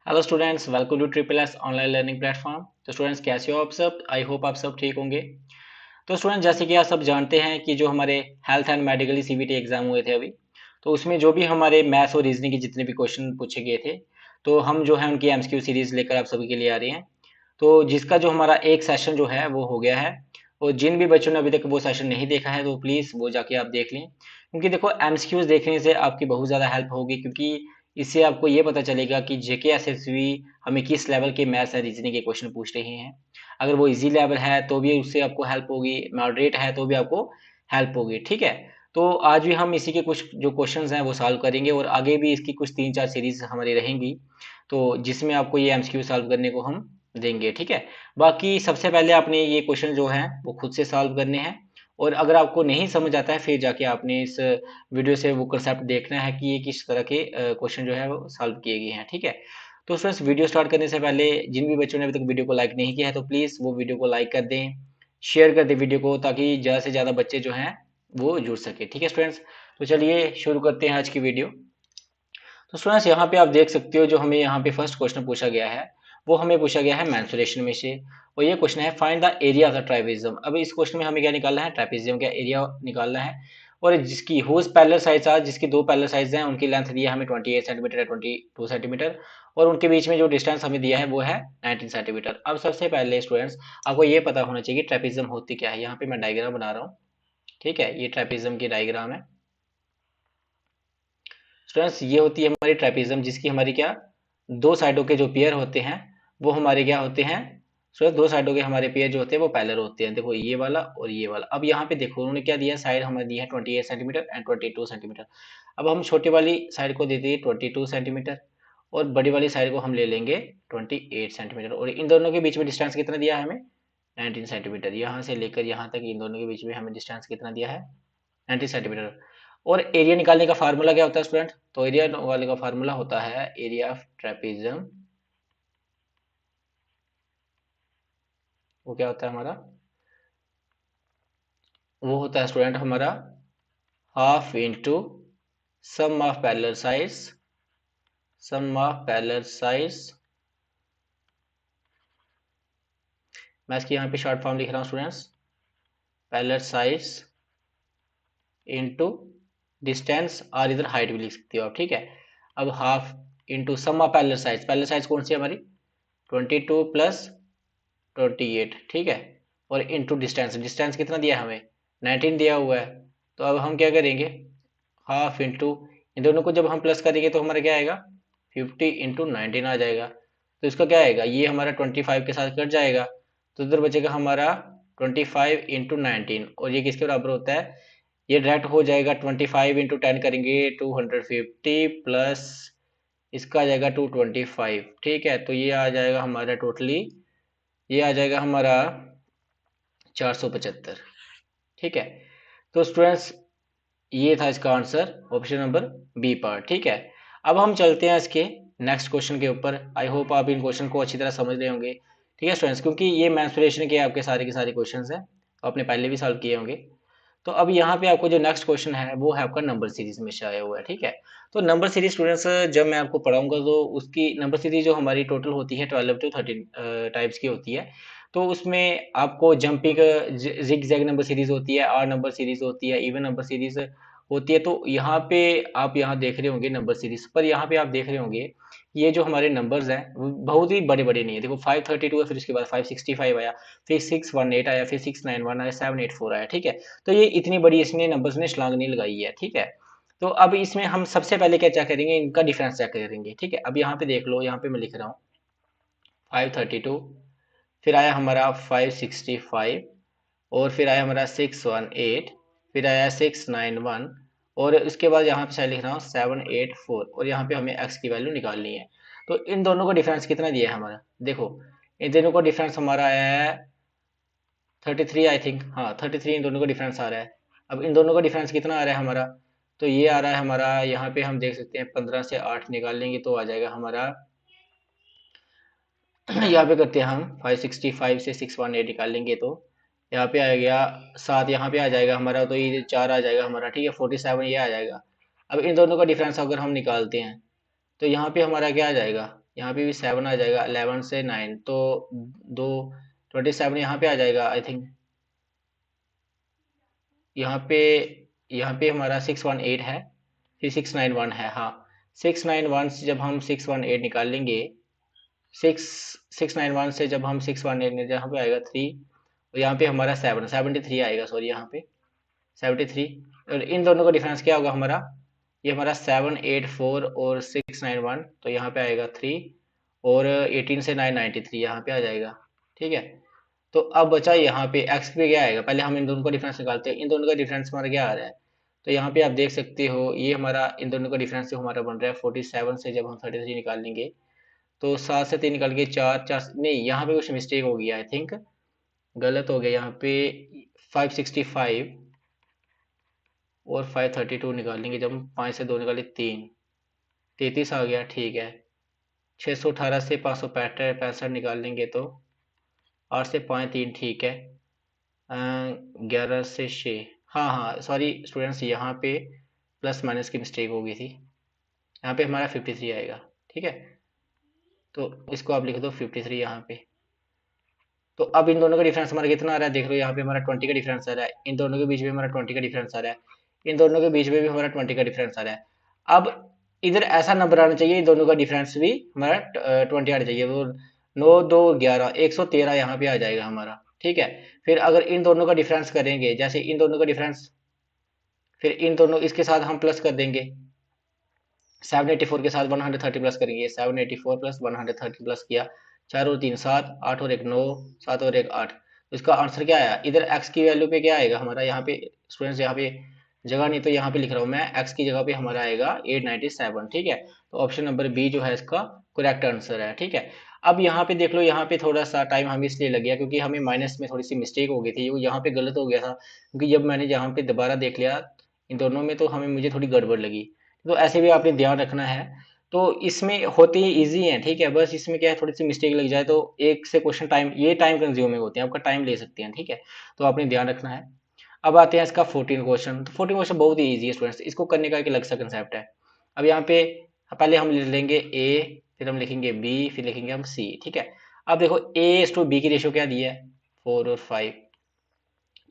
Hello students, welcome to triple S online learning platform. तो students, कैसे हो आप सब? आई होप आप सब ठीक होंगे। तो स्टूडेंट्स, जैसे कि आप सब जानते हैं कि जो हमारे health and medical CBT exam हुए थे अभी, तो उसमें जो भी हमारे मैथ्स और रीजनिंग के जितने भी क्वेश्चन पूछे गए थे, तो हम जो है उनकी एमसीक्यू सीरीज लेकर आप सभी के लिए आ रही हैं। तो जिसका जो हमारा एक सेशन जो है वो हो गया है, और जिन भी बच्चों ने अभी तक वो सेशन नहीं देखा है तो प्लीज़ वो जाके आप देख लें, क्योंकि देखो एमसीक्यूज देखने से आपकी बहुत ज़्यादा हेल्प होगी, क्योंकि इससे आपको ये पता चलेगा कि जेके एसएसबी हमें किस लेवल के मैथ्स एंड रीजनिंग के क्वेश्चन पूछ रहे हैं। अगर वो इजी लेवल है तो भी उससे आपको हेल्प होगी, मॉडरेट है तो भी आपको हेल्प होगी, ठीक है। तो आज भी हम इसी के कुछ जो क्वेश्चंस हैं वो सॉल्व करेंगे, और आगे भी इसकी कुछ 3-4 सीरीज हमारी रहेंगी, तो जिसमें आपको ये एमसीक्यू सॉल्व करने को हम देंगे, ठीक है। बाकी सबसे पहले आपने ये क्वेश्चन जो हैं वो खुद से सॉल्व करने हैं, और अगर आपको नहीं समझ आता है फिर जाके आपने इस वीडियो से वो कंसेप्ट देखना है कि ये किस तरह के क्वेश्चन जो है वो सॉल्व किए गए हैं, ठीक है। तो फ्रेंड्स, वीडियो स्टार्ट करने से पहले जिन भी बच्चों ने अभी तक वीडियो को लाइक नहीं किया है तो प्लीज़ वो वीडियो को लाइक कर दें, शेयर कर दें वीडियो को, ताकि ज़्यादा से ज़्यादा बच्चे जो हैं वो जुड़ सके, ठीक है स्टूडेंट्स। तो चलिए शुरू करते हैं आज की वीडियो। तो स्टूडेंट्स, यहाँ पे आप देख सकते हो जो हमें यहाँ पे फर्स्ट क्वेश्चन पूछा गया है वो हमें पूछा गया है मेंसुरेशन में से, और ये क्वेश्चन है find the area of the trapezium. अब इस क्वेश्चन में हमें क्या निकालना है? ट्राइपेजियम का एरिया निकालना है, और जिसकी हुज पैरेलल साइड्स आर, जिसकी दो पैरेलल साइड्स हैं उनकी लेंथ दिया हमें 28 सेंटीमीटर है, 22 सेंटीमीटर, और उनके बीच में जो डिस्टेंस हमें दिया है वो है 19 सेंटीमीटर। अब सबसे पहले स्टूडेंट्स, आपको ये पता होना चाहिए कि ट्राइपेजियम होती क्या है। यहाँ पे मैं डायग्राम बना रहा हूँ, ठीक है, ये ट्राइपेजियम की डायग्राम है। स्टूडेंट्स, ये होती है हमारी ट्रेपेजियम, जिसकी हमारी क्या, दो साइडों के जो पेयर होते हैं वो हमारे क्या होते हैं। स्टूडेंट्स, दो साइडों के हमारे पेयर जो होते हैं वो पैरेलल होते हैं। देखो ये वाला और ये वाला। अब यहाँ पे देखो उन्होंने क्या दिया, साइड हमें दी है 28 सेंटीमीटर एंड 22 सेंटीमीटर। अब हम छोटी वाली साइड को देते हैं 22 सेंटीमीटर, और बड़ी वाली साइड को हम ले लेंगे 28 सेंटीमीटर, और इन दोनों के बीच में डिस्टेंस कितना दिया है हमें? 19 सेंटीमीटर। यहाँ से लेकर यहाँ तक इन दोनों के बीच में हमें डिस्टेंस कितना दिया है? 90 सेंटीमीटर। और एरिया निकालने का फार्मूला क्या होता है स्टूडेंट? तो एरिया वाले का फार्मूला होता है एरिया ऑफ ट्रेपेजियम, वो क्या होता है हमारा? वो होता है स्टूडेंट हमारा half into sum of parallel sides, sum of parallel sides. मैं इसकी यहाँ पे शॉर्ट फॉर्म लिख रहा हूँ students, parallel sides into distance, और इधर हाइट भी लिख सकते हो आप, ठीक है। अब half into sum of parallel sides, parallel sides कौन सी है हमारी? 22 प्लस 28, ठीक है, और इंटू डिस्टेंस, डिस्टेंस कितना दिया है हमें? 19 दिया हुआ है। तो अब हम क्या करेंगे, हाफ इंटू, इन दोनों को जब हम प्लस करेंगे तो हमारा क्या आएगा? 50 इंटू 19 आ जाएगा। तो इसका क्या आएगा, ये हमारा 25 के साथ कट जाएगा, तो इधर बचेगा हमारा 25 इंटू 19, और ये किसके बराबर होता है? ये डायरेक्ट हो जाएगा 25 इंटू 10 करेंगे 250 प्लस इसका आ जाएगा 225, ठीक है। तो ये आ जाएगा हमारा टोटली, ये आ जाएगा हमारा 475, ठीक है। तो स्टूडेंट्स, ये था इसका answer, option number B part, ठीक है। अब हम चलते हैं इसके नेक्स्ट क्वेश्चन के ऊपर। आई होप आप इन क्वेश्चन को अच्छी तरह समझ रहे होंगे, ठीक है स्टूडेंट्स, क्योंकि ये मेंस्ट्रुएशन के आपके सारे के सारे क्वेश्चन हैं, आपने पहले भी सॉल्व किए होंगे। तो अब यहाँ पे आपको जो नेक्स्ट क्वेश्चन है वो है आपका नंबर सीरीज में से आया हुआ है, ठीक है। तो नंबर सीरीज स्टूडेंट्स, जब मैं आपको पढ़ाऊंगा तो उसकी नंबर सीरीज जो हमारी टोटल होती है 12 to 13 टाइप्स की होती है। तो उसमें आपको jumping zig zag number series होती है, आर नंबर सीरीज होती है, इवन नंबर सीरीज होती है। तो यहाँ पे आप यहाँ देख रहे होंगे नंबर सीरीज पर, यहाँ पे आप देख रहे होंगे ये जो हमारे नंबर्स हैं वो बहुत ही बड़े बड़े नहीं है। देखो 532 है, फिर उसके बाद 565 आया, फिर 618 आया, फिर 691 आया, 784 आया, ठीक है। तो ये इतनी बड़ी इसने नंबर्स ने छलांग नहीं लगाई है, ठीक है। तो अब इसमें हम सबसे पहले क्या चेक करेंगे, इनका डिफरेंस चेक करेंगे, ठीक है। अब यहाँ पे देख लो, यहाँ पे मैं लिख रहा हूँ 532, फिर आया हमारा 565, और फिर आया हमारा 618, फिर आया 691, और उसके बाद यहाँ पे मैं लिख रहा हूँ 784, और यहाँ पे हमें x की वैल्यू निकालनी है। तो इन दोनों का डिफरेंस कितना दिया है हमारा? देखो इन दोनों का डिफरेंस हमारा आया है 33, आई थिंक, हाँ 33 इन दोनों का डिफरेंस आ रहा है। अब इन दोनों का डिफरेंस कितना आ रहा है हमारा? तो ये आ रहा है हमारा, यहाँ पे हम देख सकते हैं 15 से 8 निकाल लेंगे तो आ जाएगा हमारा यहाँ पे करते हैं हम 565 से 618 निकाल लेंगे तो यहाँ पे आ गया 7, यहाँ पे आ जाएगा हमारा, तो ये 4 आ जाएगा हमारा, ठीक है। 47 ये आ जाएगा। अब इन दोनों का डिफरेंस अगर हम निकालते हैं तो यहाँ पे हमारा क्या आ जाएगा, यहाँ पे भी 7 आ जाएगा, 11 से 9 तो 2 27 यहाँ पे आ जाएगा आई थिंक। यहाँ पे हमारा 618 है, फिर 691 है। हाँ 691 से जब हम 618 निकाल लेंगे, 691 से जब हम 618 यहाँ पे आएगा 3, और यहाँ पे हमारा 73 आएगा, सॉरी यहाँ पे 73। और इन दोनों का डिफरेंस क्या होगा हमारा, ये हमारा 784 और 691, तो यहाँ पे आएगा 3, और 18 से 993 यहाँ पे आ जाएगा। ठीक है, तो अब बचा यहाँ पे x पे क्या आएगा, पहले हम इन दोनों का डिफरेंस निकालते हैं। इन दोनों का डिफरेंस हमारा क्या आ रहा है, तो यहाँ पे आप देख सकते हो ये हमारा इन दोनों का डिफरेंस जो हमारा बन रहा है 47 से जब हम 33 निकाल लेंगे, तो 7 से 3 निकाल के 4 4 नहीं, यहाँ पे कुछ मिस्टेक हो गया आई थिंक, गलत हो गया यहाँ पे। 565 और 532 निकालेंगे, जब हम 5 से 2 निकाले 3, 33 आ गया। ठीक है, 618 से 565 निकाल लेंगे तो 8 से 5 3, ठीक है, 11 से 6, हाँ हाँ सॉरी स्टूडेंट्स, यहाँ पे प्लस माइनस की मिस्टेक हो गई थी, यहाँ पे हमारा 53 आएगा। ठीक है, तो इसको आप लिख दो 53 यहाँ पे। तो अब इन दोनों का डिफरेंस हमारा कितना आ रहा है, देख लो यहाँ पे हमारा 20 का डिफरेंस आ रहा है, इन दोनों के बीच में हमारा 20 का डिफरेंस आ रहा है, इन दोनों के बीच में भी हमारा 20 का डिफरेंस आ रहा है। अब इधर ऐसा नंबर आना चाहिए, इन दोनों का डिफरेंस भी हमारा 20 आना चाहिए, वो 9 2 11 113 यहाँ पे आ जाएगा हमारा। ठीक है, फिर अगर इन दोनों का डिफरेंस करेंगे, जैसे इन दोनों का डिफरेंस, फिर इन दोनों इसके साथ हम प्लस कर देंगे, 784 के साथ 130 प्लस करेंगे, 784 प्लस 130 प्लस किया, 4 और 3 7, 8 और 1 9, 7 और 1 8, तो इसका आंसर क्या आया, इधर x की वैल्यू पे क्या आएगा हमारा, यहाँ पे स्टूडेंट्स, यहाँ पे जगह नहीं तो यहाँ पे लिख रहा हूँ मैं, x की जगह पे हमारा आएगा 897। ठीक है, तो ऑप्शन नंबर बी जो है इसका करेक्ट आंसर है। ठीक है, अब यहाँ पे देख लो, यहाँ पे थोड़ा सा टाइम हमें इसलिए लग गया क्योंकि हमें माइनस में थोड़ी सी मिस्टेक हो गई थी, वो यहाँ पे गलत हो गया था, क्योंकि जब मैंने यहाँ पे दोबारा देख लिया इन दोनों में, तो हमें मुझे थोड़ी गड़बड़ लगी। तो ऐसे भी आपने ध्यान रखना है, तो इसमें होते ही ईजी है। ठीक है, बस इसमें क्या है, थोड़ी सी मिस्टेक लग जाए तो एक से क्वेश्चन टाइम, ये टाइम कंज्यूमिंग होते हैं, आपका टाइम ले सकते हैं। ठीक है, तो आपने ध्यान रखना है। अब आते हैं इसका 14 क्वेश्चन। तो 14 क्वेश्चन बहुत ही ईजी है स्टूडेंट्स, इसको करने का एक अलग सा कंसेप्ट है। अब यहाँ पे पहले हम लिख लेंगे ए, फिर हम लिखेंगे बी, फिर लिखेंगे हम सी। ठीक है, अब देखो ए टू बी की रेशियो क्या दी है, 4 और 5।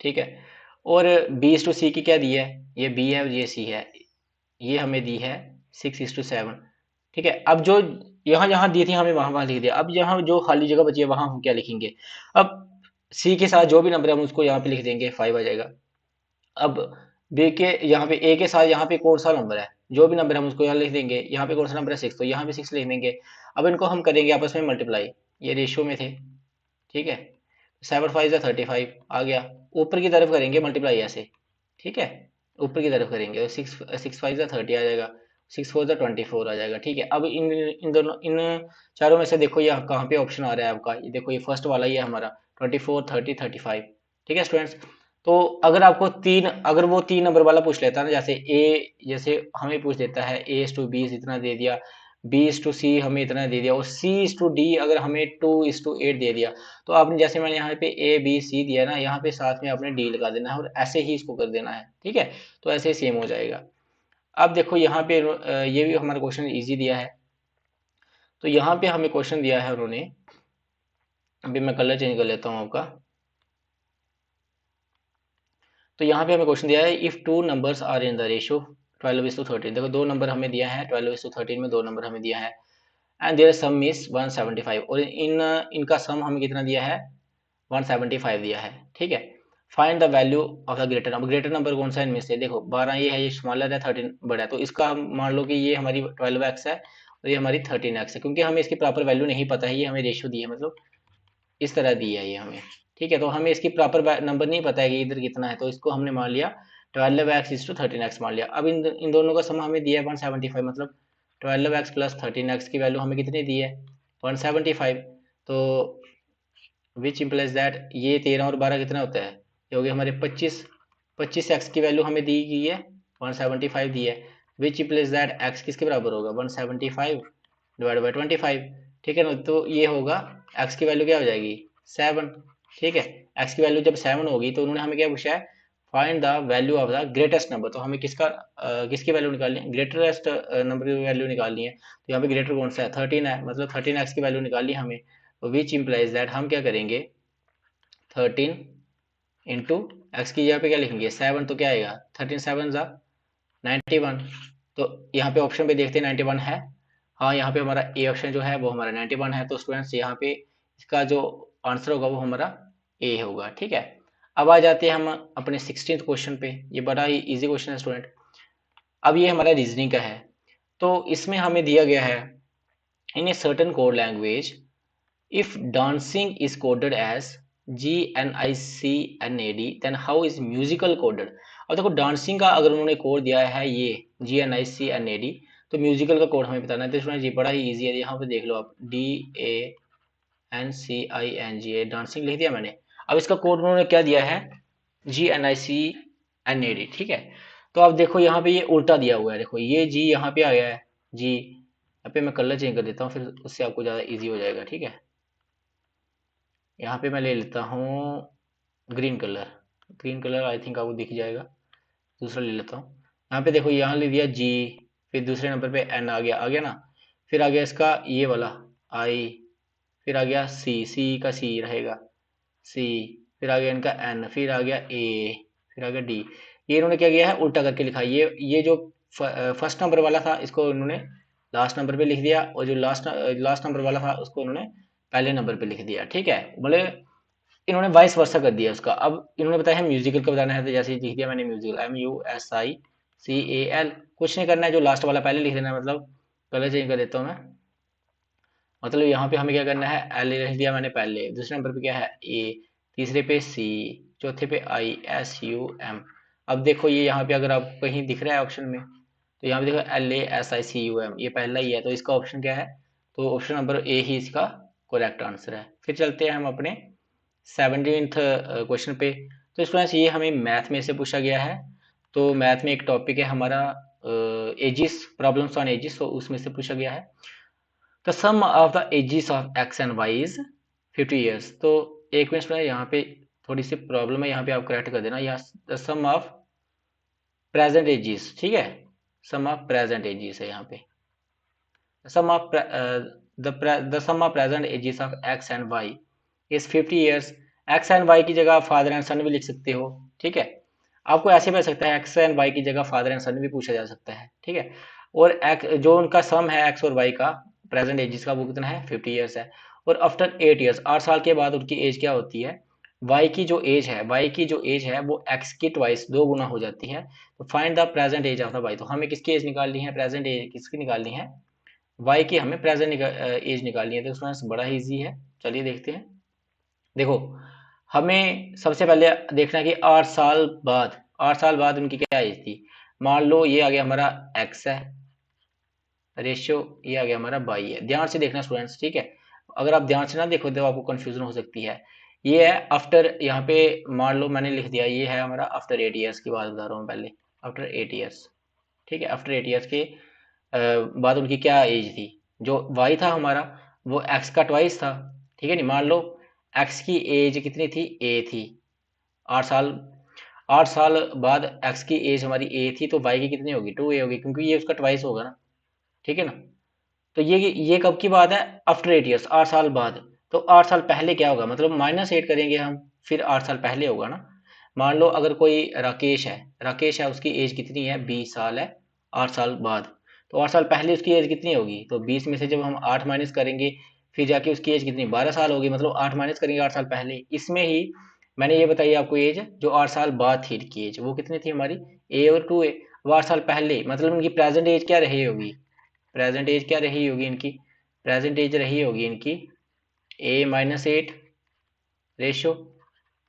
ठीक है, और बी टू सी की क्या दी है, ये बी है और ये सी है, ये हमें दी है 6:7। ठीक है, अब जो यहाँ यहाँ दी थी हमें वहां वहां लिख दिया, अब यहाँ जो खाली जगह बची है वहां हम क्या लिखेंगे, अब सी के साथ जो भी नंबर है हम उसको यहाँ पे लिख देंगे, 5 आ जाएगा। अब बी के यहाँ पे, ए के साथ यहाँ पे कौन सा नंबर है, जो भी नंबर है हम उसको यहाँ लिख देंगे, यहाँ पे कौन सा नंबर है 6, तो यहाँ पे 6 लिख देंगे। अब इनको हम करेंगे आपस में मल्टीप्लाई, ये रेशियो में थे। ठीक है, 7 5 35 आ गया, ऊपर की तरफ करेंगे मल्टीप्लाई ऐसे। ठीक है, ऊपर की तरफ करेंगे, और 6 5 30 आ जाएगा, 6 4 24 आ जाएगा। ठीक है, अब इन दोनों, इन चारों में से देखो ये कहाँ पे ऑप्शन आ रहा है आपका, ये देखो ये फर्स्ट वाला ही है हमारा, 24 30 35। ठीक है स्टूडेंट्स, तो अगर आपको तीन, अगर वो 3 नंबर वाला पूछ लेता है ना, जैसे ए, जैसे हमें पूछ देता है ए टू बी इतना दे दिया, बी टू सी हमें इतना दे दिया, और सी टू डी अगर हमें 2:8 दे दिया, तो आपने जैसे मैंने यहाँ पे ए बी सी दिया ना, यहाँ पे साथ में आपने डी लगा देना है और ऐसे ही इसको कर देना है। ठीक है, तो ऐसे ही सेम हो जाएगा। अब देखो यहाँ पे ये भी हमारा क्वेश्चन इजी दिया है, तो यहाँ पे हमें क्वेश्चन दिया है उन्होंने, अभी मैं कलर चेंज कर लेता हूँ आपका। तो यहाँ पे हमें क्वेश्चन दिया है, if two numbers are in the ratio 12:13। देखो दो नंबर हमें दिया है, 12:13 में दो नंबर हमें दिया है, एंड देयर सम इज 175, और इनका सम हमें कितना दिया है, 175 दिया है। ठीक है, find the value of the greater number. Greater number कौन सा इनमें से, देखो 12 ये है, ये स्मॉलर है, 13 बड़ा है, तो इसका हम मान लो कि ये हमारी 12x है और ये हमारी 13x है, क्योंकि हमें इसकी प्रॉपर वैल्यू नहीं पता है, ये हमें रेशियो दी है, मतलब इस तरह दी है ये हमें। ठीक है, तो हमें इसकी प्रॉपर नंबर नहीं पता है कि इधर कितना है, तो इसको हमने मान लिया 12x:13x मान लिया। अब इन दोनों का सम हमें दिया है 175, मतलब 12x प्लस 13x की वैल्यू हमें कितनी दी है, 175। तो विच इम्प्लाइज दैट ये 13 और 12 कितना होता है, ये हो गया हमारे 25। 25x की वैल्यू हमें दी गई है, 175 दी है, विच इम्प्लाइज दैट x किसके बराबर होगा, 175 डिवाइड बाई 25। ठीक है ना, तो ये होगा x की वैल्यू क्या हो जाएगी, 7। ठीक है, x की वैल्यू जब 7 होगी तो उन्होंने हमें क्या पूछा है, find the value of the greatest number. तो हमें किसकी वैल्यू निकालनी है, ग्रेटेस्ट नंबर की वैल्यू निकालनी है। तो यहाँ पे ग्रेटर कौन सा है, 13 है, मतलब 13x की वैल्यू निकालनी है हमें। तो विच इम्प्लाइज दैट हम क्या करेंगे, 13 इंटू एक्स की जगह पे क्या लिखेंगे 7, तो क्या आएगा 13 7 ज़ा 91। तो यहाँ पे ऑप्शन पे देखते हैं 91 है, हाँ यहाँ पे हमारा ए ऑप्शन जो है वो हमारा 91 है। तो स्टूडेंट्स यहाँ पे इसका जो आंसर होगा वो हमारा ए होगा। ठीक है, अब आ जाते हैं हम अपने 16th क्वेश्चन पे। ये बड़ा ही इजी क्वेश्चन है स्टूडेंट। अब ये हमारा रीजनिंग का है। तो इसमें हमें दिया गया है in a certain code language if dancing is coded as GNICNAD then how is musical coded. अब देखो डांसिंग का अगर उन्होंने कोड दिया है ये GNICNAD, तो म्यूजिकल का कोड हमें बताना है। तो इसमें ये बड़ा ही इजी है, यहाँ पे देख लो आप DANCINGA डांसिंग लिख दिया मैंने। अब इसका कोड उन्होंने क्या दिया है GNICNAD। ठीक है, तो अब देखो यहाँ पे ये उल्टा दिया हुआ है, देखो ये जी यहाँ पे आ गया है जी। यहाँ पे मैं कलर चेंज कर देता हूँ, फिर उससे आपको ज़्यादा इजी हो जाएगा। ठीक है, यहाँ पे मैं ले लेता हूँ green colour. Green colour I think आपको दिख जाएगा, दूसरा ले लेता हूँ। यहाँ पे देखो यहाँ ले दिया जी, फिर दूसरे नंबर पे एन आ गया ना, फिर आ गया इसका ये वाला आई, फिर आ गया सी, सी का सी रहेगा सी, फिर आ गया इनका एन, फिर आ गया ए, फिर आ गया डी। ये इन्होंने क्या किया है उल्टा करके लिखा है। ये जो फर्स्ट नंबर वाला था इसको इन्होंने लास्ट नंबर पे लिख दिया, और जो लास्ट नंबर वाला था उसको इन्होंने पहले नंबर पे लिख दिया। ठीक है, बोले इन्होंने वाइस वर्सा कर दिया उसका। अब इन्होंने बताया है म्यूजिकल का बताना है, तो जैसे लिख दिया मैंने म्यूजिकल MUSICAL। कुछ नहीं करना है, जो लास्ट वाला पहले लिख देना है, मतलब कलर चेंज कर देता हूँ मैं। मतलब यहाँ पे हमें क्या करना है, एल लिख दिया मैंने पहले, दूसरे नंबर पे क्या है ए, तीसरे पे सी, चौथे पे ISUM। अब देखो ये यहाँ पे अगर आपको कहीं दिख रहा है ऑप्शन में, तो यहाँ पे देखो LASICUM, ये पहला ही है, तो इसका ऑप्शन क्या है, तो ऑप्शन नंबर ए ही इसका करेक्ट आंसर है। फिर चलते हैं हम अपने 17th क्वेश्चन पे। तो स्टूडेंट्स ये हमें मैथ में से पूछा गया है। तो मैथ में एक टॉपिक है हमारा एजिस, प्रॉब्लम्स ऑन एजिस, तो उसमें से पूछा गया है। The sum of the ages of X and Y is 50 years. तो एक मिनट में यहाँ पे थोड़ी सी प्रॉब्लम है, यहाँ पे आप करेक्ट कर देना। यहाँ the sum of present ages, ठीक है, सम ऑफ प्रेजेंट एजिस है यहाँ पे। Sum of the sum of present ages of X and Y is 50 years. X and Y की जगह फादर एंड सन भी लिख सकते हो। ठीक है, आपको ऐसे भी हो सकता है एक्स एंड वाई की जगह फादर एंड सन भी पूछा जा सकता है। ठीक है, और जो उनका सम है एक्स और वाई का प्रेजेंट एज का, वो कितना है 50 ईयर्स है। और आफ्टर 8 ईयर्स 8 साल के बाद उनकी एज क्या होती है, वाई की जो एज है, वाई की जो एज है वो एक्स की ट्वाइस 2 गुना हो जाती है। तो find the present age of the Y. तो हमें किसकी एज निकालनी है, प्रेजेंट एज किसकी निकालनी है, वाई की हमें प्रेजेंट एज निकालनी है। तो स्टूडेंट्स बड़ा ही ईजी है, चलिए देखते हैं। देखो हमें सबसे पहले देखना है कि 8 साल बाद उनकी क्या एज थी। मान लो ये आ गया हमारा एक्स है, रेशियो ये आ गया हमारा बाई है। ध्यान से देखना स्टूडेंट्स, ठीक है, अगर आप ध्यान से ना देखो तो आपको कंफ्यूजन हो सकती है। ये है आफ्टर, यहाँ पे मान लो मैंने लिख दिया ये है हमारा आफ्टर 8 ईयर्स की बात बता रहा हूँ पहले, आफ्टर 8 ईयर्स। ठीक है, आफ्टर 8 ईयर्स के बाद उनकी क्या एज थी, जो वाई था हमारा वो एक्स का ट्वाइस था। ठीक है, नहीं मान लो एक्स की एज कितनी थी, ए थी, 8 साल, 8 साल बाद एक्स की एज हमारी ए थी, तो वाई की कितनी होगी 2A होगी, क्योंकि ये उसका ट्वाइस होगा ना। ठीक है ना, तो ये कब की बात है, आफ्टर 8 ईयर्स, 8 साल बाद। तो 8 साल पहले क्या होगा, मतलब -8 करेंगे हम, फिर 8 साल पहले होगा ना। मान लो अगर कोई राकेश है उसकी एज कितनी है 20 साल है 8 साल बाद, तो 8 साल पहले उसकी एज कितनी होगी, तो 20 में से जब हम 8 माइनस करेंगे फिर जाके उसकी एज कितनी 12 साल होगी, मतलब 8 माइनस करेंगे 8 साल पहले। इसमें ही मैंने ये बताई आपको एज, जो 8 साल बाद थी इनकी एज वो कितनी थी हमारी ए और 2A। वो 8 साल पहले मतलब उनकी प्रेजेंट एज क्या रही होगी, प्रेजेंट एज क्या रही होगी इनकी, प्रेजेंट एज रही होगी इनकी A-8 रेशो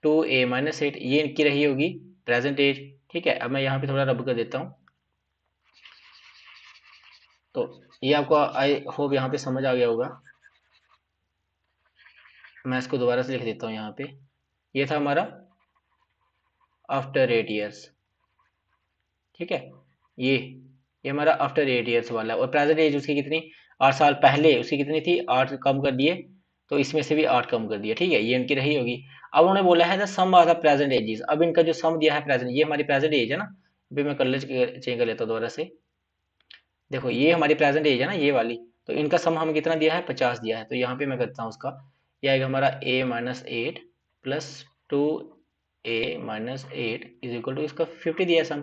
2A-8, ये इनकी रही होगी प्रेजेंट एज। ठीक है, अब मैं यहाँ पे थोड़ा रब कर देता हूँ, तो ये आपको आई होप यहाँ पे समझ आ गया होगा। मैं इसको दोबारा से लिख देता हूँ यहाँ पे। ये था हमारा आफ्टर 8 ईयर्स। ठीक है, ये हमारा आफ्टर 8 ईयर्स वाला है, और प्रेजेंट एज उसकी कितनी, 8 साल पहले उसकी कितनी थी, 8 कम कर दिए तो इसमें से भी 8 कम कर दिया, ठीक है, ये इनकी रही होगी। अब उन्होंने बोला है the sum of the present ages, अब इनका जो सम दिया है प्रेजेंट, ये हमारी प्रेजेंट एज है ना, अभी मैं कलर चेंज कर लेता हूँ दोबारा से। देखो ये हमारी प्रेजेंट एज है ना, ये वाली, तो इनका सम हमें कितना दिया है, 50 दिया है। तो यहाँ पे मैं करता हूँ उसका, ये आएगा हमारा a-8 plus 2a-8 is equal to, इसका 50 दिया है सम।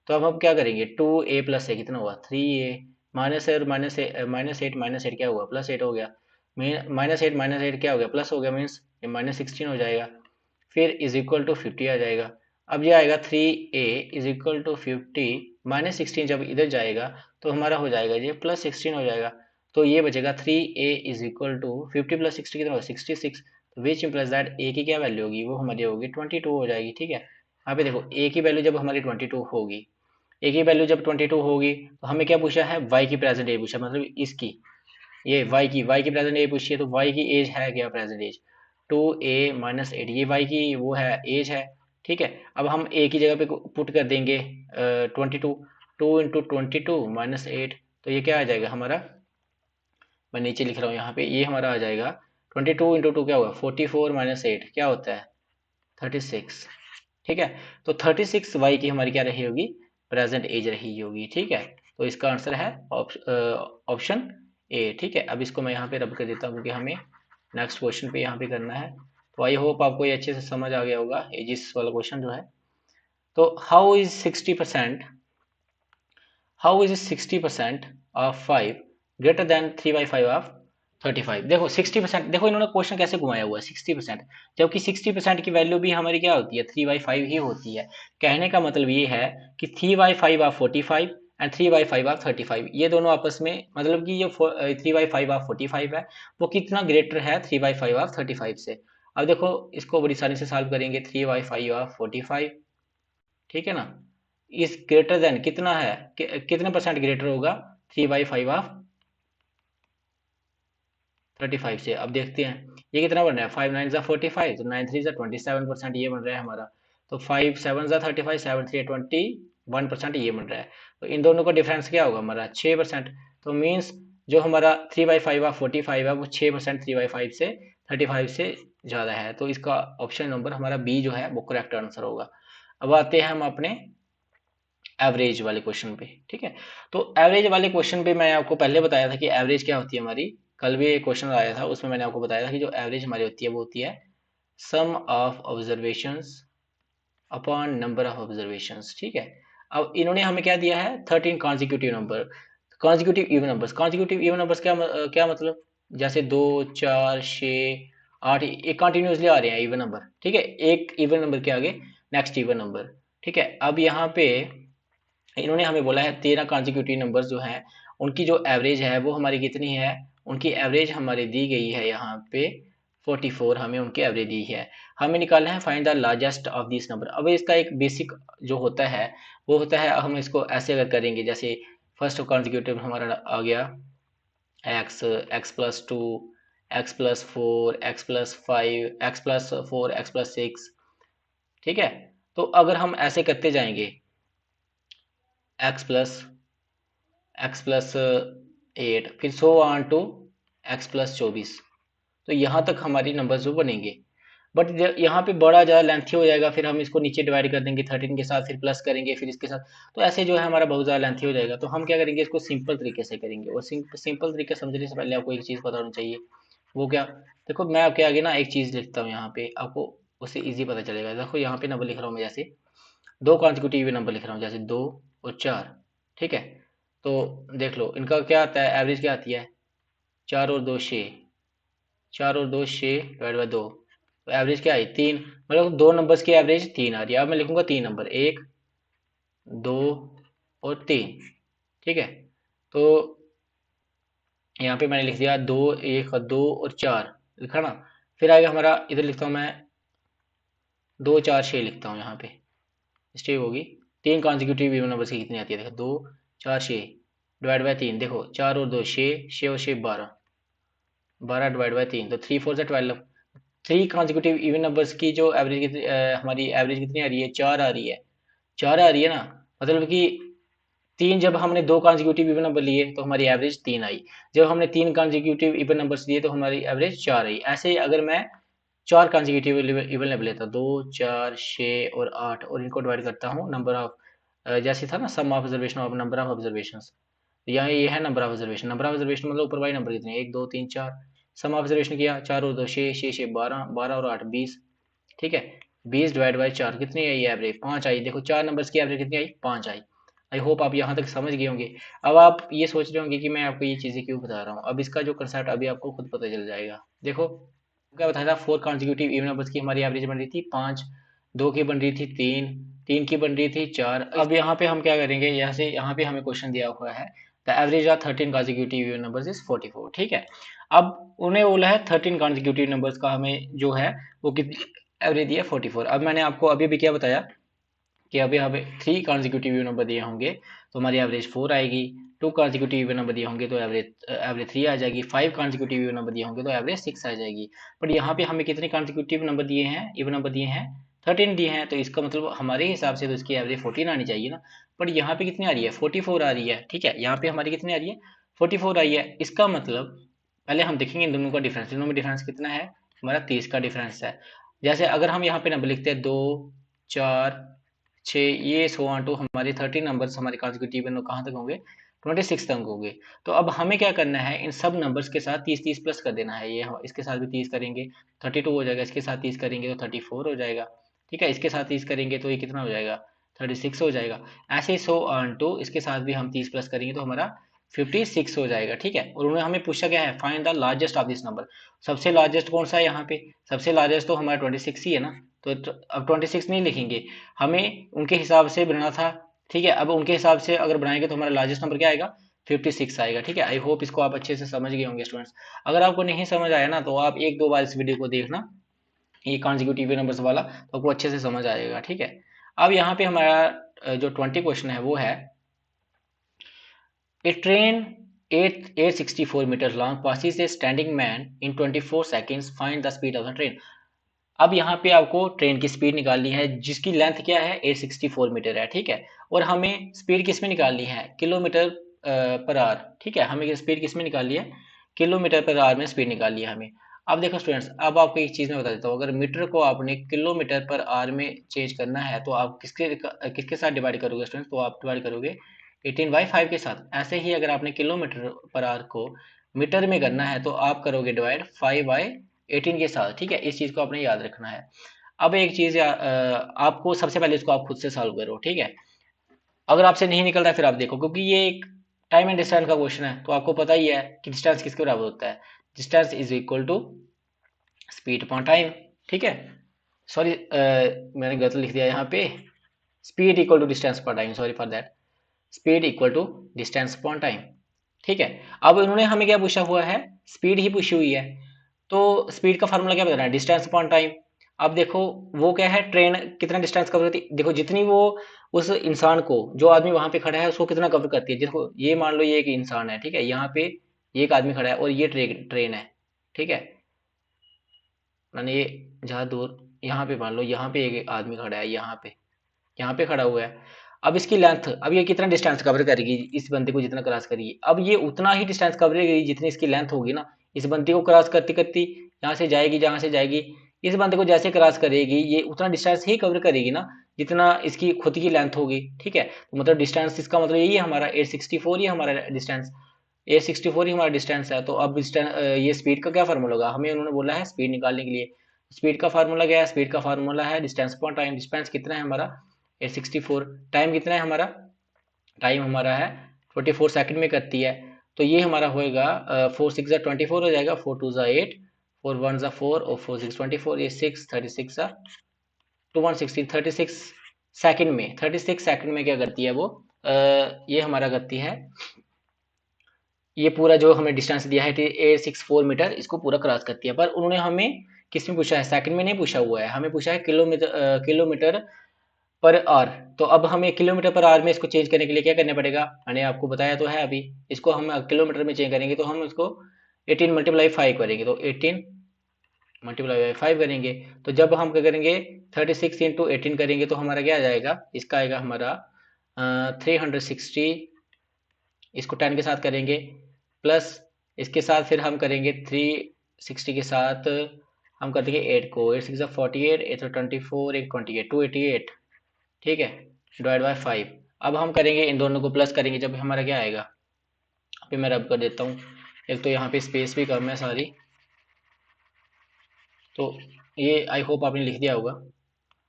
तो अब हम क्या करेंगे, 2a प्लस ए कितना हुआ, 3a, माइनस एट क्या हुआ, +8 हो गया, -8 क्या हो गया, प्लस हो गया, मीन्स -16 हो जाएगा। फिर इज इक्वल टू 50 आ जाएगा। अब ये आएगा 3a इज इक्वल टू 50, -16 जब इधर जाएगा तो हमारा हो जाएगा ये +16 हो जाएगा। तो ये बचेगा 3a इज इक्वल टू 50 + 60 कितना होगा, 66, विच इम्प्लाइज दैट a की क्या वैल्यू होगी, वो हमारी होगी 22 हो जाएगी, ठीक है। यहाँ पे देखो a की वैल्यू जब हमारी 22 होगी, a की वैल्यू जब 22 होगी, तो हमें क्या पूछा है, y की प्रेजेंट एज पूछा, मतलब इसकी, ये y की प्रेजेंट एज पूछी है, तो y की एज है क्या, प्रेजेंट एज 2a-8, ये y की वो है, एज है, ठीक है। अब हम a की जगह पे पुट कर देंगे 22, 2 इंटू 22 -8, तो ये क्या आ जाएगा हमारा, मैं नीचे लिख रहा हूँ यहाँ पे, ये हमारा आ जाएगा 22 इंटू 2 क्या होगा, 44 -8 क्या होता है, 36, ठीक है। तो 36 वाई की हमारी क्या रही होगी, प्रेजेंट एज रही होगी, ठीक है। तो इसका आंसर है ऑप्शन ए, ठीक है। अब इसको मैं यहाँ पे रब कर देता हूँ, क्योंकि हमें नेक्स्ट क्वेश्चन पे यहाँ पे करना है। तो आई होप आपको ये अच्छे से समझ आ गया होगा, एजिस वाला क्वेश्चन जो है। तो how is 60% of 5 greater than 3/5 of 35। देखो 60%, देखो इन्होंने क्वेश्चन कैसे घुमाया हुआ है, 60%, जबकि 60% की वैल्यू भी हमारी क्या होती है, 3/5 ही होती है। कहने का मतलब ये है कि 3/5 ऑफ 45 एंड 3/5 ऑफ 35, ये दोनों आपस में, मतलब कि ये 3/5 ऑफ 45 है, वो कितना ग्रेटर है 3/5 ऑफ 35 से। अब देखो इसको बड़ी आसानी से सॉल्व करेंगे, 3/5 ऑफ 45, ठीक है ना, इस ग्रेटर देन कितना है, कितने परसेंट ग्रेटर होगा 3/5 ऑफ 35 से। अब देखते हैं ये कितना बन रहा है, 5 9 ज़ा 45, तो 9 3 ज़ा 27%, ये बन रहा है हमारा। तो 5 7 ज़ा 35, 7 3 21%, ये बन रहा है। तो इन दोनों का डिफरेंस क्या होगा हमारा, 6%। तो मीन्स जो हमारा 3/5 ऑफ 45 है, वो 6% 3/5 से 35 से ज़्यादा है। तो इसका ऑप्शन नंबर हमारा बी जो है वो करेक्ट आंसर होगा। अब आते हैं हम अपने एवरेज वाले क्वेश्चन पे, ठीक है। तो एवरेज वाले क्वेश्चन पे मैं आपको पहले बताया था कि एवरेज क्या होती है हमारी, कल भी एक क्वेश्चन आया था, उसमें मैंने आपको बताया था कि जो एवरेज हमारी होती है वो होती है sum of observations upon number of observations, ठीक है। अब इन्होंने हमें क्या दिया है, 13 consecutive number, consecutive even numbers. Consecutive even numbers क्या मतलब, जैसे 2 4 6 8, एक कंटिन्यूसली आ रहे हैं इवन नंबर, ठीक है, एक इवन नंबर के आगे नेक्स्ट इवन नंबर, ठीक है। अब यहाँ पे इन्होंने हमें बोला है 13 कॉन्जिक्यूटिव नंबर्स जो हैं उनकी जो एवरेज है वो हमारी कितनी है, उनकी एवरेज हमारी दी गई है यहाँ पे 44, हमें उनकी एवरेज दी है। हमें निकालना है find the largest of this number. अब इसका एक बेसिक जो होता है वो होता है, हम इसको ऐसे अगर करेंगे, जैसे फर्स्ट कॉन्जिक्यूटिव हमारा आ गया x, x+2, x+4, x+5, x+4, x+6, ठीक है। तो अगर हम ऐसे करते जाएंगे x+8, फिर सो ऑन टू x+24, तो यहाँ तक हमारी नंबर जो बनेंगे। बट यहाँ पे बड़ा ज़्यादा लेंथी हो जाएगा, फिर हम इसको नीचे डिवाइड कर देंगे 13 के साथ, फिर प्लस करेंगे फिर इसके साथ, तो ऐसे जो है हमारा बहुत ज़्यादा लेंथी हो जाएगा। तो हम क्या करेंगे, इसको सिंपल तरीके से करेंगे। और सिंपल तरीके समझने से पहले आपको एक चीज़ पता होनी चाहिए, वो क्या, देखो मैं आपके आगे ना एक चीज़ लिखता हूँ यहाँ पे, आपको उससे ईजी पता चलेगा। देखो यहाँ पे नंबर लिख रहा हूँ मैं, जैसे दो कॉन्जिक्यूटिव नंबर लिख रहा हूँ, जैसे 2 और 4, ठीक है। तो देख लो इनका क्या आता है, एवरेज क्या आती है, 4 और 2 6, 4 और 2 6 डिवाइड बाई 2, तो एवरेज क्या आई 3, मतलब दो नंबर्स की एवरेज 3 आ रही है। अब मैं लिखूंगा 3 नंबर, 1 2 और 3, ठीक है। तो यहाँ पे मैंने लिख दिया 2 1 2 और 4 लिखा ना। फिर आगे हमारा इधर लिखता हूँ मैं 2 4 6 लिखता हूँ यहाँ पे, स्टेप होगी। 3 कॉन्जिक्यूटिव इवन नंबर्स की कितनी आती है, देखो 2 4 6 डिवाइड बाई 3, देखो 4 और 2 6, 6 और 6 12, 12 डिवाइड बाई 3, तो 3 4 से 12। 3 कॉन्जिक्यूटिव इवन नंबर्स की जो एवरेज हमारी एवरेज कितनी आ रही है, 4 आ रही है, 4 आ रही है ना, मतलब कि 3 जब हमने 2 कॉन्जिक्यूटिव इवन नंबर लिए तो हमारी एवरेज 3 आई। जब हमने 3 कॉन्जिक्यूटिव इवन नंबर्स लिए तो हमारी एवरेज 4 आई। ऐसे ही अगर मैं 4 कॉन्जिक्यूटिव इवन नंबर लेता हूँ, 2, 4, 6 और 8, और इनको डिवाइड करता हूँ नंबर ऑफ, जैसे था ना sum of observation of number of observations, यहाँ ये है number of observation. Number of observation मतलब ऊपर वाले नंबर कितने, 1, 2, 3, 4। सम ऑब्जर्वेशन किया, 4 और 2 6, 6 6 12, 12 और 8 20। ठीक है, 20 डिवाइड बाई 4 कितनी आई एवरेज, 5 आई। देखो 4 नंबर्स की एवरेज कितनी आई, 5 आई। आई होप आप यहाँ तक समझ गए होंगे। अब आप ये सोच रहे होंगे कि मैं आपको ये चीज़ें क्यों बता रहा हूँ। अब इसका जो कंसेप्ट अभी आपको खुद पता चल जाएगा। देखो क्या बताया था, 4 कॉन्जिक्यूटिव इवन नंबर्स की हमारी एवरेज बन रही थी 5, 2 की बन रही थी 3, 3 की बन रही थी 4। अब यहाँ पे हम क्या करेंगे, यहाँ से यहाँ पे हमें क्वेश्चन दिया हुआ है the average of 13 consecutive even numbers is 44। ठीक है, अब उन्हें बोला है 13 कॉन्जिक्यूटिव नंबर्स का हमें जो है वो कितनी एवरेज दी है, 44। अब मैंने आपको अभी भी क्या बताया कि अभी हमें 3 कॉन्जिक्यूटिव नंबर दिए होंगे तो हमारी एवरेज 4 आएगी। 2 कॉन्जिक्यूटिव नंबर दिए होंगे तो एवरेज 3 आ जाएगी। 5 कॉन्जिक्यूटिव नंबर दिए होंगे तो एवरेज 6 आ जाएगी। बट यहाँ पे हमें कितने कॉन्जिक्यूटिव नंबर दिए हैं, इवन नंबर दिए हैं, 13 दिए हैं। तो इसका मतलब हमारे हिसाब से तो इसकी एवरेज 14 आनी चाहिए ना। बट यहाँ पे कितनी आ रही है, 44 आ रही है। ठीक है, यहाँ पे हमारी कितनी आ रही है, 44 आई है। इसका मतलब पहले हम देखेंगे इन दोनों का डिफरेंस। इन दोनों में डिफरेंस कितना है, हमारा 30 का डिफरेंस है। जैसे अगर हम यहाँ पे नंबर लिखते हैं 2, 4, 6, ये सो ऑन टू हमारे 30 नंबर्स हमारे कॉन्जिक्यूटिव में कहाँ तक होंगे, 26 तक होंगे। तो अब हमें क्या करना है, इन सब नंबर्स के साथ 30 30 प्लस कर देना है। ये हम इसके साथ भी 30 करेंगे 32 हो जाएगा, इसके साथ 30 करेंगे तो 34 हो जाएगा। ठीक है, इसके साथ 30 करेंगे तो ये कितना हो जाएगा, 36 हो जाएगा। ऐसे ही सो ऑन टू इसके साथ भी हम 30 प्लस करेंगे तो हमारा 56 हो जाएगा। ठीक है, और उन्होंने हमें पूछा क्या है, find the largest of this number. सबसे लार्जेस्ट कौन सा है यहाँ पे, सबसे लार्जेस्ट तो हमारा 26 ही है ना। तो अब 26 नहीं लिखेंगे, हमें उनके हिसाब से बनाना था। ठीक है, अब उनके हिसाब से अगर बनाएंगे तो हमारा लार्जेस्ट नंबर क्या आएगा, 56 आएगा। ठीक है, आई होप इसको आप अच्छे से समझ गए होंगे स्टूडेंट्स। अगर आपको नहीं समझ आया ना तो आप एक दो बार इस वीडियो को देखना, ये कॉन्जिक्यूटिव नंबर्स वाला, तो आपको अच्छे से समझ आएगा। ठीक है, अब यहाँ पे हमारा जो 20 क्वेश्चन है वो है, a train 864 metre long passes a standing man in 24 seconds, find the speed of the train। अब यहाँ पे आपको ट्रेन की स्पीड निकालनी है जिसकी लेंथ क्या है, 864 मीटर है। ठीक है, और हमें स्पीड किस में निकालनी है, किलोमीटर पर आवर। ठीक है, हमें स्पीड किस में निकालनी है, किलोमीटर पर आवर में स्पीड निकालनी है हमें। अब देखो स्टूडेंट्स, अब आपको एक चीज़ मैं बता देता हूँ, अगर मीटर को आपने किलोमीटर पर आवर में चेंज करना है तो आप किसके किसके साथ डिवाइड करोगे स्टूडेंट्स, तो आप डिवाइड करोगे 18/5 के साथ। ऐसे ही अगर आपने किलोमीटर पर आवर को मीटर में करना है तो आप करोगे डिवाइड 5/18 के साथ। ठीक है, इस चीज़ को आपने याद रखना है। अब एक चीज़ आपको सबसे पहले इसको आप खुद से सॉल्व करो। ठीक है, अगर आपसे नहीं निकल रहा है फिर आप देखो, क्योंकि ये एक टाइम एंड डिस्टेंस का क्वेश्चन है तो आपको पता ही है कि डिस्टेंस किसके बराबर होता है, distance is equal to speed upon time. ठीक है, सॉरी मैंने गलत लिख दिया यहाँ पे, स्पीड इक्वल टू डिस्टेंस पर time, sorry for that, speed equal to distance upon time. ठीक है, अब उन्होंने हमें क्या पूछा हुआ है, स्पीड ही पूछी हुई है। तो स्पीड का फार्मूला क्या बताना है, डिस्टेंस अपॉन टाइम। अब देखो वो क्या है, ट्रेन कितना डिस्टेंस कवर करती है, देखो जितनी वो उस इंसान को, जो आदमी वहां पे खड़ा है उसको कितना कवर करती है। देखो ये मान लो ये एक इंसान है, ठीक है, यहाँ पे ये एक आदमी खड़ा है और ये ट्रेन है। ठीक है, मैंने ये जहाँ दूर, यहाँ पे मान लो यहाँ पे एक आदमी खड़ा है, यहाँ पे खड़ा हुआ है। अब इसकी लेंथ, अब ये कितना डिस्टेंस कवर करेगी, इस बंदे को जितना क्रॉस करेगी, अब ये उतना ही डिस्टेंस कवर करेगी जितनी इसकी लेंथ होगी ना। इस बंदे को क्रॉस करती करती यहाँ से जाएगी, जहाँ से जाएगी, इस बंदे को जैसे क्रॉस करेगी ये उतना डिस्टेंस ही कवर करेगी ना जितना इसकी खुद की लेंथ होगी। ठीक है, तो मतलब डिस्टेंस, इसका मतलब यही है हमारा 864 ही हमारा डिस्टेंस, 864 ही हमारा डिस्टेंस है। तो अब ये स्पीड का क्या फार्मूला होगा, हमें उन्होंने बोला है स्पीड निकालने के लिए। स्पीड का फार्मूला क्या है, स्पीड का फार्मूला है डिस्टेंस अपॉन टाइम। डिस्टेंस कितना है हमारा 864, टाइम कितना है हमारा, टाइम हमारा है 24 सेकंड में करती है। तो ये हमारा होएगा 4 6 24 हो जाएगा, 4 2 8, 4 1 4 और 4 6 24, ये 6 36 2 1 16, 36 सेकंड में, 36 सेकंड में क्या करती है वो, ये हमारा करती है, ये पूरा जो हमें डिस्टेंस दिया है 864 मीटर, इसको पूरा क्रॉस करती है। पर उन्होंने हमें किस में पूछा है, सेकंड में नहीं पूछा हुआ है, हमें पूछा है किलोमीटर पर आवर। तो अब हमें किलोमीटर पर आवर में इसको चेंज करने के लिए क्या करना पड़ेगा, मैंने आपको बताया तो है अभी। इसको हम किलोमीटर में चेंज करेंगे तो हम इसको 18 मल्टीप्लाई 5 करेंगे, तो 18 मल्टीप्लाई बाई 5 करेंगे। तो जब हम क्या करेंगे 36 इंटू 18 करेंगे तो हमारा क्या आ जाएगा, इसका आएगा हमारा 360 इसको 10 के साथ करेंगे, प्लस इसके साथ फिर हम करेंगे 360 के साथ हम कर देंगे 8 को, 8 6 48, 8 24, 8 28, 288, ठीक है, डिवाइड बाय 5। अब हम करेंगे इन दोनों को प्लस करेंगे, जब हमारा क्या आएगा, अभी मैं रब कर देता हूँ, एक तो यहाँ पे स्पेस भी कम है सारी, तो ये आई होप आपने लिख दिया होगा।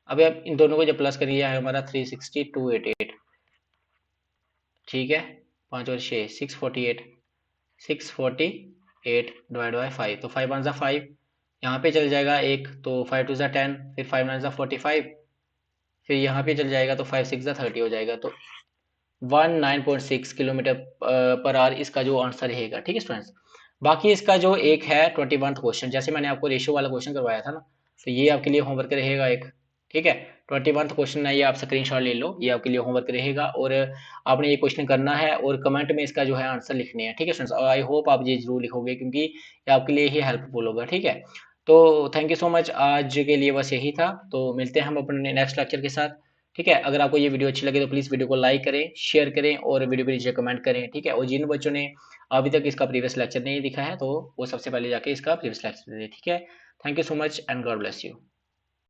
अब आप इन दोनों को जब प्लस करिए हमारा 360 288, ठीक है, 5 और 6 648, 648 डिवाइड बाई 5, तो 5 वन ज़ा 5, यहाँ पे चल जाएगा एक, तो 5 टू ज़ा 10, फिर 5 नाइन ज़ा 45, फिर यहाँ पे चल जाएगा तो 5 6 ज़ा 30 हो जाएगा, तो 19.6 किलोमीटर पर आवर इसका जो आंसर रहेगा, ठीक है स्टूडेंट्स। बाकी इसका जो एक है 21th क्वेश्चन, जैसे मैंने आपको रेशियो वाला क्वेश्चन करवाया था ना, तो ये आपके लिए होमवर्क रहेगा एक, ठीक है, 21th क्वेश्चन है ये, आप स्क्रीनशॉट ले लो, ये आपके लिए होमवर्क रहेगा, और आपने ये क्वेश्चन करना है और कमेंट में इसका जो है आंसर लिखने हैं, ठीक है स्टूडेंट्स, और आई होप आप ये जरूर लिखोगे क्योंकि ये आपके लिए ही हेल्पफुल होगा, ठीक है। तो थैंक यू सो मच, आज के लिए बस यही था, तो मिलते हैं हम अपने नेक्स्ट लेक्चर के साथ, ठीक है। अगर आपको ये वीडियो अच्छी लगे तो प्लीज़ वीडियो को लाइक करें, शेयर करें और वीडियो पे नीचे कमेंट करें, ठीक है। और जिन बच्चों ने अभी तक इसका प्रीवियस लेक्चर नहीं दिखा है तो वो सबसे पहले जाके इसका प्रीवियस लेक्चर दें, ठीक है। Thank you so much and God bless you.